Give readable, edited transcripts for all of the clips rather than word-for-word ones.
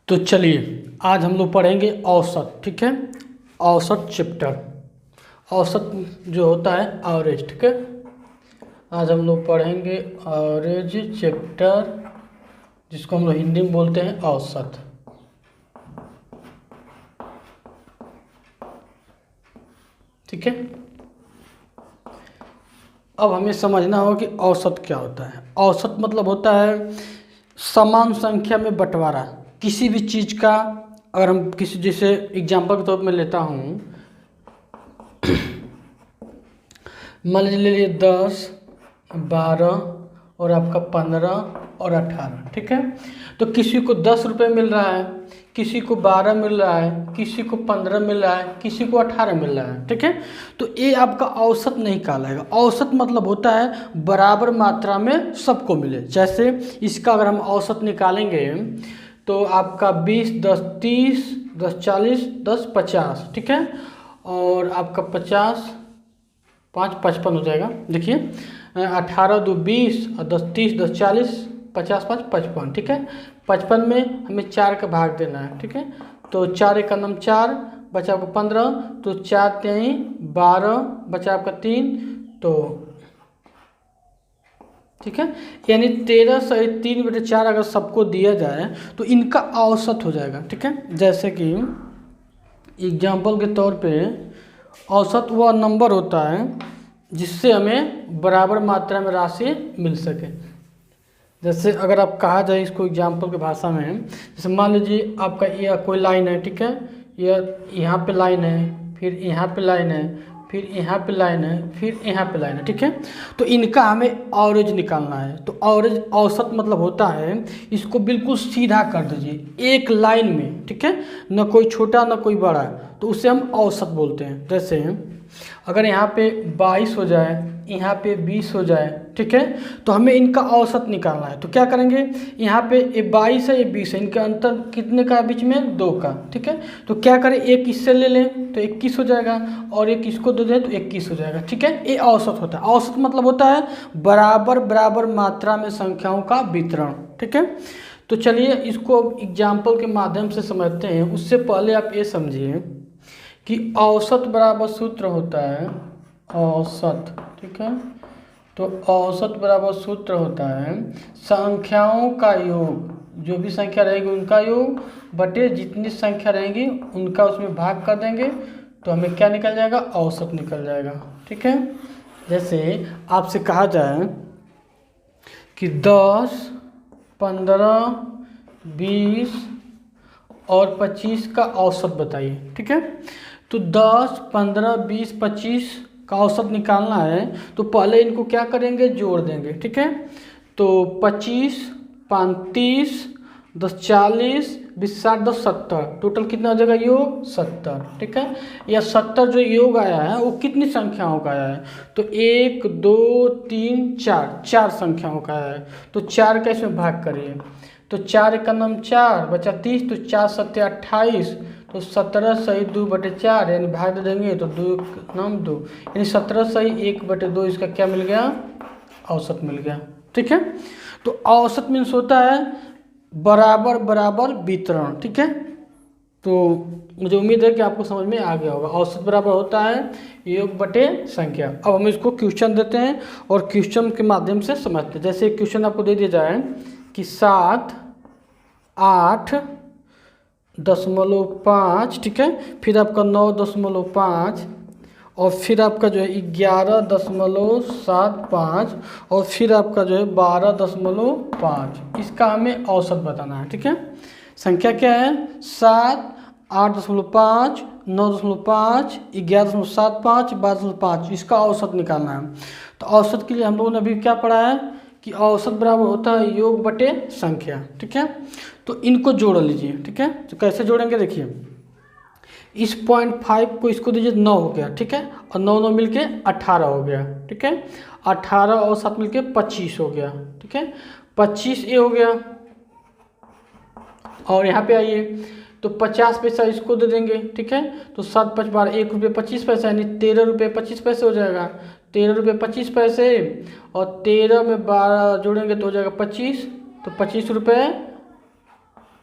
तो चलिए आज हम लोग पढ़ेंगे औसत। ठीक है, औसत चैप्टर, औसत जो होता है एवरेज। ठीक है, आज हम लोग पढ़ेंगे एवरेज चैप्टर, जिसको हम लोग हिंदी में बोलते हैं औसत। ठीक है, अब हमें समझना होगा कि औसत क्या होता है। औसत मतलब होता है समान संख्या में बंटवारा किसी भी चीज़ का। अगर हम किसी, जैसे एग्जांपल के तौर पर लेता हूँ, मान लीजिए 10, 12 और आपका 15 और 18। ठीक है, तो किसी को 10 रुपये मिल रहा है, किसी को 12 मिल रहा है, किसी को 15 मिल रहा है, किसी को 18 मिल रहा है। ठीक है, तो ये आपका औसत नहीं कहलाएगा। औसत मतलब होता है बराबर मात्रा में सबको मिले। जैसे इसका अगर हम औसत निकालेंगे तो आपका 20, 10, 30, 10, 40, 10, 50। ठीक है, और आपका 50, 5, 55 हो जाएगा। देखिए 18 2 20 और 10 30, 10 40, 50 5 55। ठीक है, 55 में हमें 4 का भाग देना है। ठीक है, तो 4 एक नाम 4, बचा आपका 15, तो 4 3 12, बचा आपका 3, तो ठीक है, यानी 13 सही 3/4 अगर सबको दिया जाए तो इनका औसत हो जाएगा। ठीक है, जैसे कि एग्जाम्पल के तौर पे औसत वह नंबर होता है जिससे हमें बराबर मात्रा में राशि मिल सके। जैसे अगर आप कहा जाए इसको एग्जाम्पल की भाषा में, जैसे मान लीजिए आपका यह कोई लाइन है। ठीक है, यह यहाँ पे लाइन है, फिर यहाँ पे लाइन है, फिर यहाँ पे लाइन है, फिर यहाँ पे लाइन है। ठीक है, तो इनका हमें एवरेज निकालना है। तो एवरेज औसत मतलब होता है इसको बिल्कुल सीधा कर दीजिए एक लाइन में। ठीक है, न कोई छोटा न कोई बड़ा, तो उसे हम औसत बोलते हैं। जैसे अगर यहाँ पे 22 हो जाए, यहाँ पे 20 हो जाए, ठीक है, तो हमें इनका औसत निकालना है। तो क्या करेंगे, यहाँ पे ये 22 है, ये 20 है, इनका अंतर कितने का है बीच में? 2 का। ठीक है, तो क्या करें, एक इससे ले लें तो 21 हो जाएगा, और एक इसको दे दें तो 21 हो जाएगा। ठीक है, ये औसत होता है। औसत मतलब होता है बराबर बराबर मात्रा में संख्याओं का वितरण। ठीक है, तो चलिए इसको एग्जाम्पल के माध्यम से समझते हैं। उससे पहले आप ये समझिए कि औसत बराबर सूत्र होता है औसत। ठीक है, तो औसत बराबर सूत्र होता है संख्याओं का योग, जो भी संख्या रहेगी उनका योग बटे जितनी संख्या रहेंगी उनका उसमें भाग कर देंगे, तो हमें क्या निकल जाएगा? औसत निकल जाएगा। ठीक है, जैसे आपसे कहा जाए कि 10, 15, 20 और 25 का औसत बताइए। ठीक है, तो 10, 15, 20, 25 का औसत निकालना है, तो पहले इनको क्या करेंगे? जोड़ देंगे। ठीक है, तो 25, 35, 10 40, 20 60, 10 70, टोटल कितना हो जाएगा? योग 70। ठीक है, या 70 जो योग आया है वो कितनी संख्याओं का आया है? तो 1 2 3 4, 4 संख्याओं का आया है। तो 4 का इसमें भाग करिए, तो 4 एक नाम 4, बचा 30, तो 4 7 28, तो 17 सही 2/4, यानी भाग दे देंगे तो 2 नाम 2, यानी 17 सही 1/2। इसका क्या मिल गया? औसत मिल गया। ठीक है, तो औसत मीन्स होता है बराबर बराबर वितरण। ठीक है, तो मुझे उम्मीद है कि आपको समझ में आ गया होगा। औसत बराबर होता है योग बटे संख्या। अब हम इसको क्वेश्चन देते हैं और क्वेश्चन के माध्यम से समझते हैं। जैसे क्वेश्चन आपको दे दिया जाए कि 7, 8, 0.5, ठीक है, फिर आपका 9.5, और फिर आपका जो है 11.75, और फिर आपका जो है 12.5। इसका हमें औसत बताना है। ठीक है, संख्या क्या है? 7, 8.5, 9.5, 11.75, 12.5, इसका औसत निकालना है। तो औसत के लिए हम लोगों ने अभी क्या पढ़ा है कि औसत बराबर होता है योग बटे संख्या। ठीक है, तो इनको जोड़ लीजिए। ठीक है, तो कैसे जोड़ेंगे? देखिए, इस 0.5 को इसको दीजिए 9 हो गया। ठीक है, और 9 9 मिलके 18 हो गया। ठीक है, 18 और 7 मिलके 25 हो गया। ठीक है, 25 ये हो गया, और यहाँ पे आइए तो 50 पैसा इसको दे देंगे। ठीक है, तो 7 5 12, 1 रुपये 25 पैसा, यानी 13 रुपये 25 पैसे हो जाएगा। 13 रुपये 25 पैसे, और 13 में 12 जोड़ेंगे तो हो जाएगा 25, तो 25 रुपये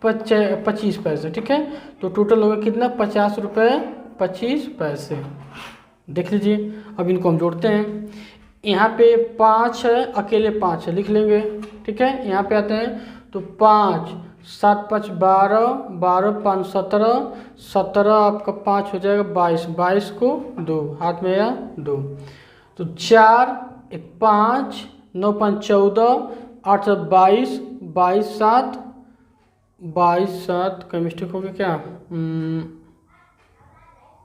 25 पैसे, ठीक है। तो टोटल होगा कितना, 50 रुपये 25 पैसे। देख लीजिए। अब इनको हम जोड़ते हैं। यहाँ पे 5 है, अकेले 5 है, लिख लेंगे, ठीक है। यहाँ पे आते हैं तो 5 7 5 12, 12 5 17, 17 आपका 5 हो जाएगा 22, 22 को 2 हाथ में आया 2, तो 4 1 5 9 5 14, 8 7 22, 22 7 22 7 का मिस्टेक हो गया क्या,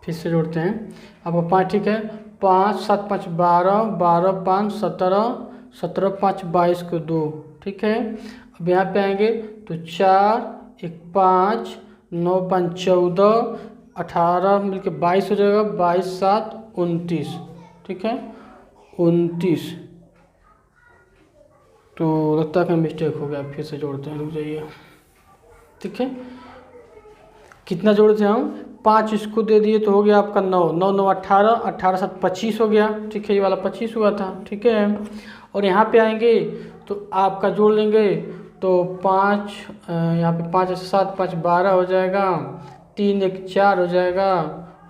फिर से जोड़ते हैं। आपका 5 ठीक है, 5 7 5 12, 12 5 17, 17 5 22 को 2, ठीक है। अब यहाँ पे आएंगे तो 4 1 5 9 5 14, 18 मिलके 22 हो जाएगा, 22 7 29, ठीक है 29। तो लगता है कि मिस्टेक हो गया, फिर से जोड़ते हैं, रुक जाइए, ठीक है। कितना जोड़े थे हम, 5 इसको दे दिए तो हो गया आपका 9, 9 9 18, 18 7 25 हो गया, ठीक है। ये वाला 25 हुआ था, ठीक है। और यहाँ पे आएंगे तो आपका जोड़ लेंगे तो 5 यहाँ पे 5 7 5 12 हो जाएगा, 3 1 4 हो जाएगा,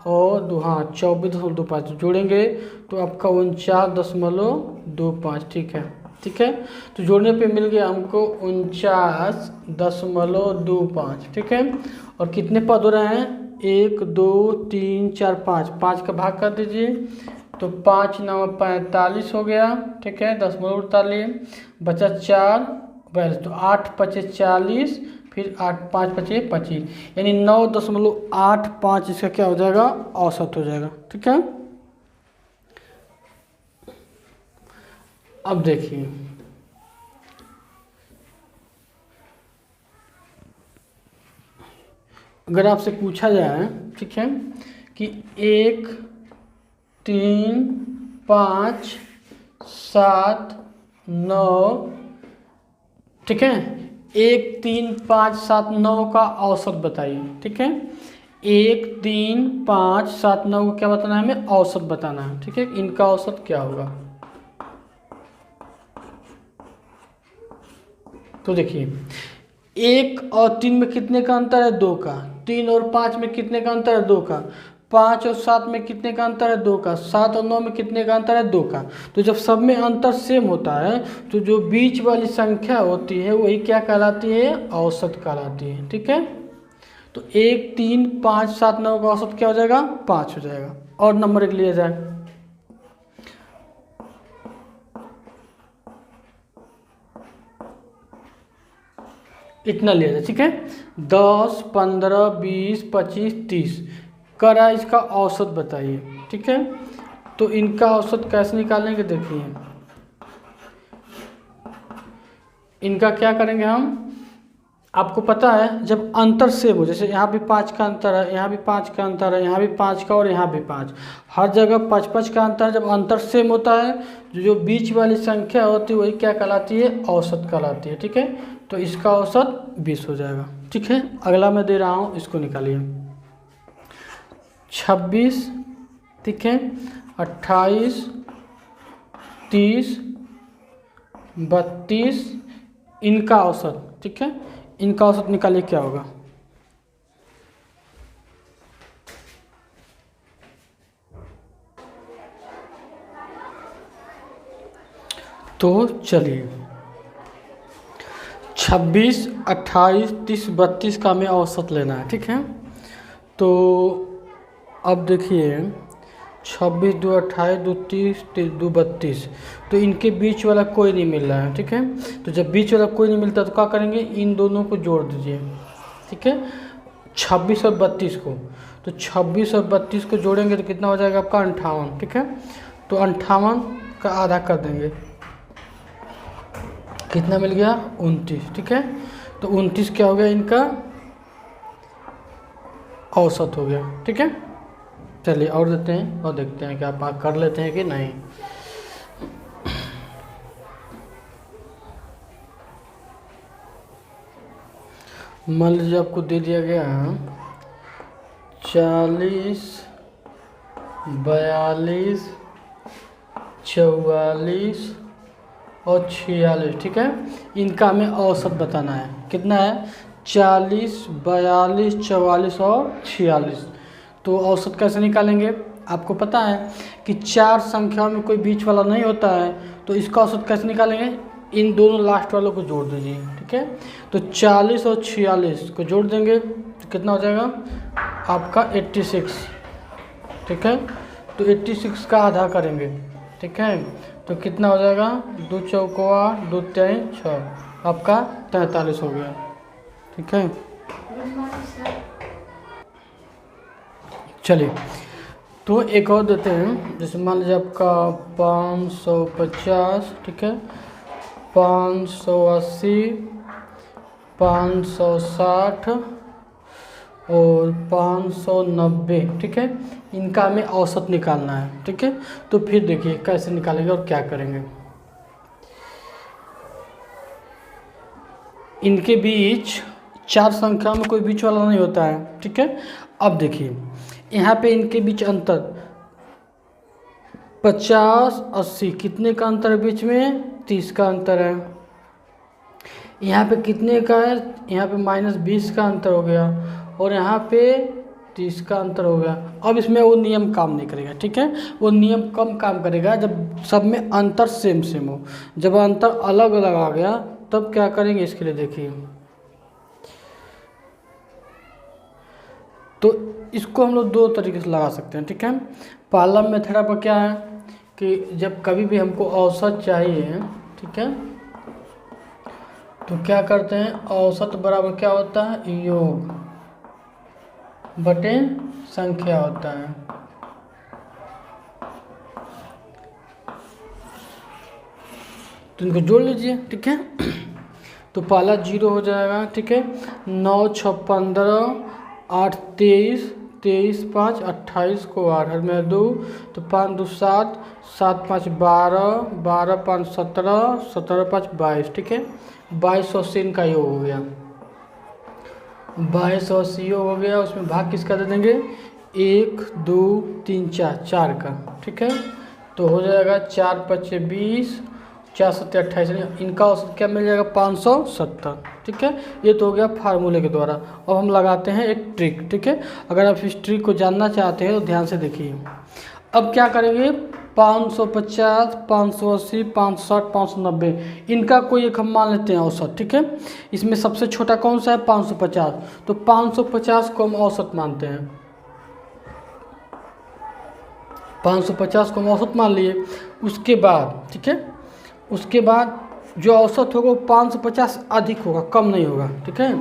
और 2 हाँ 24.25 जोड़ेंगे तो आपका 49.25, ठीक है, ठीक है। तो जोड़ने पे मिल गया हमको 49.25, ठीक है। और कितने पद हो रहे हैं, 1 2 3 4 5, 5 का भाग कर दीजिए तो 5 9 45 हो गया, ठीक है, 10.48 बचा 4 42, तो 8 5 40, फिर 8 5 5 25, यानी 9.85 इसका क्या हो जाएगा, औसत हो जाएगा, ठीक है। अब देखिए, अगर आपसे पूछा जाए, ठीक है, कि 1 3 5 7 9, ठीक है, 1 3 5 7 9 का औसत बताइए, ठीक है। 1 3 5 7 9 को क्या बताना है, हमें औसत बताना है, ठीक है। इनका औसत क्या होगा, तो देखिए 1 और 3 में कितने का अंतर है, 2 का। 3 और 5 में कितने का अंतर है, 2 का। 5 और 7 में कितने का अंतर है, 2 का। 7 और 9 में कितने का अंतर है, 2 का। तो जब सब में अंतर सेम होता है तो जो बीच वाली संख्या होती है वही क्या कहलाती है, औसत कहलाती है, ठीक है। तो 1 3 5 7 9 का औसत क्या हो जाएगा, 5 हो जाएगा। और नंबर एक लिया जाए, इतना लिया जाए, ठीक है। 10 15 20 25 30 करा, इसका औसत बताइए, ठीक है। तो इनका औसत कैसे निकालेंगे, देखिए इनका क्या करेंगे हम, आपको पता है जब अंतर सेम हो, जैसे यहाँ भी 5 का अंतर है, यहाँ भी 5 का अंतर है, यहाँ भी 5 का और यहाँ भी 5, हर जगह 5 5 का अंतर है। जब अंतर सेम होता है जो बीच वाली संख्या होती है वही क्या कहलाती है, औसत कहलाती है, ठीक है। तो इसका औसत 20 हो जाएगा, ठीक है। अगला मैं दे रहा हूँ, इसको निकालिए। 26, ठीक है, 28 30 32, इनका औसत, ठीक है। इनका औसत निकालिए क्या होगा, तो चलिए 26 28 30 32 का हमें औसत लेना है, ठीक है। तो अब देखिए 26 2 28 2 30 2 32, तो इनके बीच वाला कोई नहीं मिल रहा है, ठीक है। तो जब बीच वाला कोई नहीं मिलता तो क्या करेंगे, इन दोनों को जोड़ दीजिए, ठीक है, 26 और 32 को। तो 26 और 32 को जोड़ेंगे तो कितना हो जाएगा आपका 58, ठीक है। तो 58 का आधा कर देंगे, कितना मिल गया 29, ठीक है। तो 29 क्या हो गया, इनका औसत हो गया, ठीक है। चलिए और देते हैं और देखते हैं कि आप कर लेते हैं कि नहीं। मान लीजिए आपको दे दिया गया 40 42 44 और 46, ठीक है। इनका हमें औसत बताना है, कितना है 40, 42, 44 और 46। तो औसत कैसे निकालेंगे? आपको पता है कि 4 संख्याओं में कोई बीच वाला नहीं होता है, तो इसका औसत कैसे निकालेंगे? इन दोनों लास्ट वालों को जोड़ दीजिए, ठीक है। तो 40 और 46 को जोड़ देंगे तो कितना हो जाएगा आपका 86, ठीक है। तो 86 का आधा करेंगे, ठीक है, तो कितना हो जाएगा 2 चौको 8, 2 3 6, आपका 43 हो गया, ठीक है। चलिए तो एक और देते हैं, जैसे मान लीजिए आपका 550, ठीक है, 580, 560 और 590, ठीक है। इनका हमें औसत निकालना है, ठीक है। तो फिर देखिए कैसे निकालेंगे और क्या करेंगे। इनके बीच 4 संख्या में कोई बीच वाला नहीं होता है, ठीक है। अब देखिए यहाँ पे इनके बीच अंतर 50, 80, कितने का अंतर है बीच में? 30 का अंतर है। यहाँ पे कितने का है? यहाँ पे -20 का अंतर हो गया और यहाँ पे 30 का अंतर हो गया। अब इसमें वो नियम काम नहीं करेगा, ठीक है। वो नियम कम काम करेगा जब सब में अंतर सेम सेम हो। जब अंतर अलग अलग आ गया तब क्या करेंगे, इसके लिए देखिए। तो इसको हम लोग 2 तरीके से लगा सकते हैं, ठीक है। पहला मेथड आपका क्या है कि जब कभी भी हमको औसत चाहिए, ठीक है, तो क्या करते हैं, औसत बराबर क्या होता है? योग बटे संख्या होता है। तो इनको जोड़ लीजिए, ठीक है। तो पहला 0 हो जाएगा, ठीक है। 9 6 15, 8 23, 23 5 28 को 8 और में 2, तो 5 2 7, 7 5 12, 12 5 17, 17 5 22, ठीक है। 2280 इनका योग हो गया, 2280 योग हो गया। उसमें भाग किसका दे देंगे? 1 2 3 4 का, ठीक है। तो हो जाएगा 4 5 20, 4 7 28, इनका औसत क्या मिल जाएगा? 570, ठीक है। ये तो हो गया फार्मूले के द्वारा। अब हम लगाते हैं एक ट्रिक, ठीक है। अगर आप इस ट्रिक को जानना चाहते हैं तो ध्यान से देखिए। अब क्या करेंगे, 550, 580, 560, 590, इनका कोई एक हम मान लेते हैं औसत, ठीक है। इसमें सबसे छोटा कौन सा है? 550। तो 550 को हम औसत मानते हैं, 550 को हम औसत मान लिए। उसके बाद, ठीक है, उसके बाद जो औसत होगा वो 550 अधिक होगा, कम नहीं होगा, ठीक है।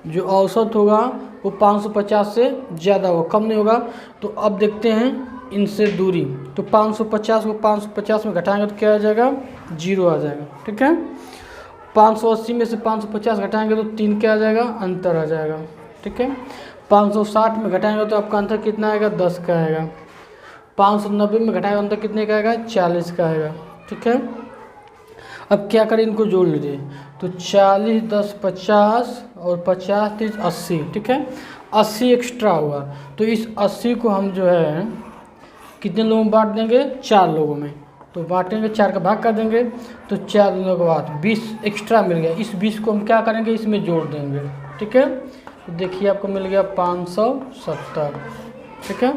जो औसत होगा वो 550 से ज़्यादा होगा, कम नहीं होगा। तो अब देखते हैं इनसे दूरी। तो 550 को 550 में घटाएंगे तो क्या आ जाएगा? 0 आ जाएगा, ठीक है। 580 में से 550 घटाएंगे तो 3 क्या आ जाएगा? अंतर आ जाएगा, ठीक है। 560 में घटाएंगे तो आपका अंतर कितना आएगा? 10 का आएगा। 590 में घटाएंगे अंतर कितने का आएगा? 40 का आएगा, ठीक है। अब क्या करें, इनको जोड़ लीजिए। तो 40 10 50 और 50 30 80, ठीक है। 80 एक्स्ट्रा हुआ, तो इस 80 को हम जो है कितने लोगों में बांट देंगे? 4 लोगों में। तो बांटेंगे, 4 का भाग कर देंगे, तो 4 दिनों के बाद 20 एक्स्ट्रा मिल गया। इस 20 को हम क्या करेंगे? इसमें जोड़ देंगे, ठीक है। तो देखिए आपको मिल गया 570, ठीक है।